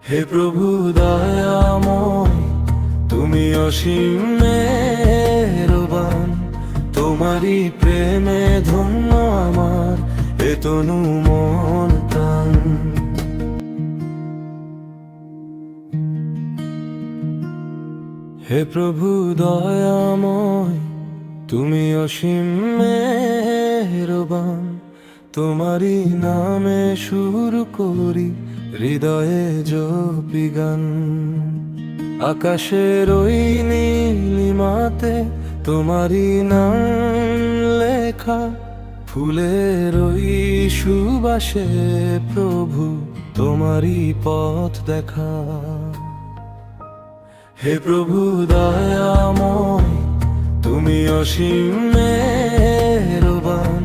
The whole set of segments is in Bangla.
হে প্রভু দয়াময়, তুমি অসীম মেহেরবান। তোমারই প্রেমে ধন্য আমার এ তনু মন প্রাণ। হে প্রভু দয়াময়, তুমি অসীম মেহেরবান। তোমারই নামে শুরু করি হৃদয়ে জপি গান। আকাশের ওই নীলিমাতে তোমারই নাম লেখা, ফুলের ওই সুবাসে প্রভু তোমারই পথ দেখা। হে প্রভু দয়াময়, তুমি অসীম মেহেরবান।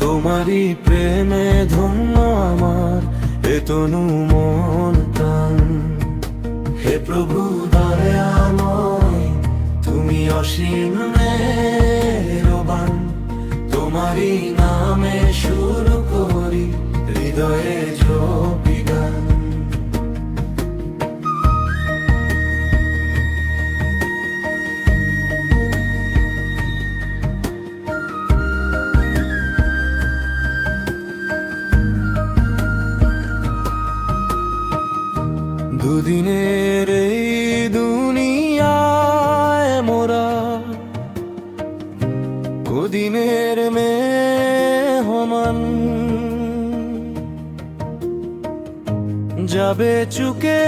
তোমারই প্রেমে ধন্য আমার এ তনু মন প্রাণ। হে প্রভু দয়াময়, তুমি অসীম মেহেরবান। তোমারই নামে শুরু করি হৃদয়ে জপি গান। দুদিনের এই দুনিয়ায় মোরা কদিনের মেহমান। যাবে চুকে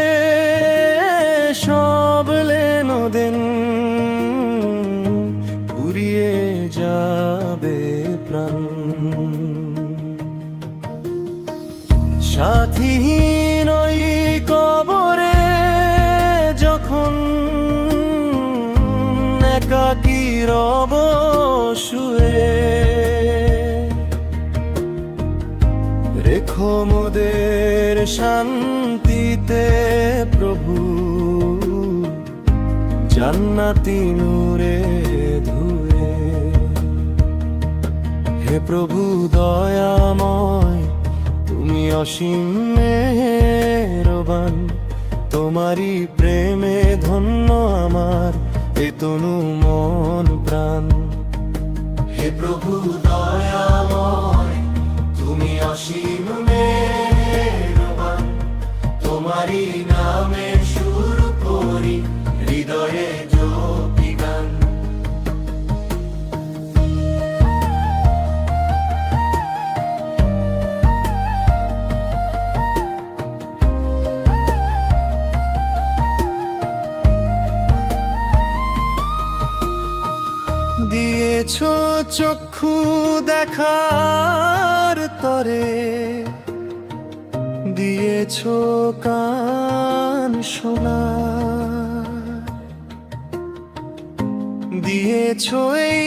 সব লেনদেন, ফুরিয়ে যাবে প্রাণ। সাথীহীন ওই কবরে যখন একাকী রব শুয়ে, রেখো মোদের শান্তিতে প্রভু জান্নাতি নূরে ধুয়ে। হে প্রভু দয়াময়, তুমি অসীম মেহেরবান। তোমারই প্রেমে ধন্য আমার এ তনু মন প্রাণ। হে প্রভু দয়াময়, তুমি অসীম মেহেরবান। তোমারই নামে শুরু করি হৃদয়ে জপি গান। দিয়েছো চক্ষু দেখার তরে, দিয়েছো কান শোনা, দিয়েছো এই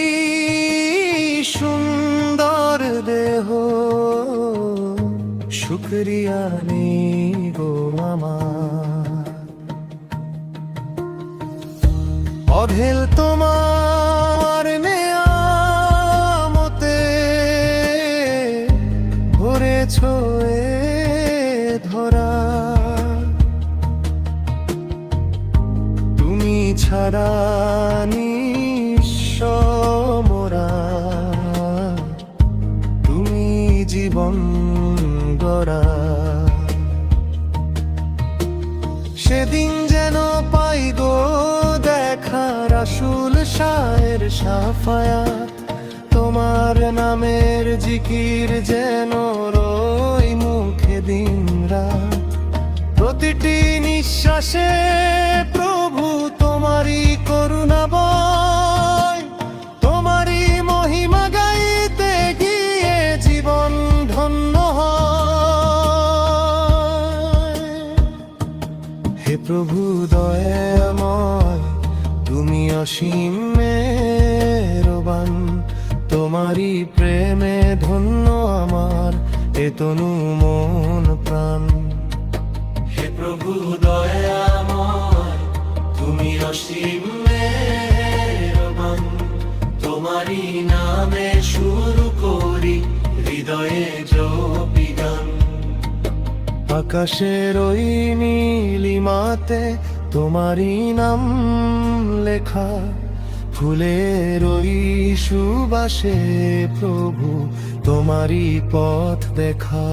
সুন্দর দেহ। শুকরিয়া নেই গো আমার, অঢেল তোমার নেয়ামতে ভরেছো এ ধরা। তুমি ছাড়া নিঃস্ব মোরা, তুমি জীবন গড়া। সেদিন যেন পাই গো দেখা রাসূল শাহের শাফায়াত। তোমার নামের জিকির যেন রই মুখে দিন রাত। প্রতিটি নিঃশ্বাসে প্রভু তোমারই করুণা বয়। তোমারই মহিমা গাইতে গিয়ে জীবন ধন্য হয়। হে প্রভু দয়াময়, তুমি অসীম মেহেরবান। তোমারই প্রেমে ধন্য আমার এ তনু মন প্রাণ। হে প্রভু দয়াময়, তুমি অসীম মেহেরবান। তোমারই নামে শুরু করি হৃদয়ে জপি গান। আকাশের ওই নীল প্রতিমাতে তোমারই নাম লেখা, ফুলের ওই সুবাসে প্রভু তোমারই পথ দেখা।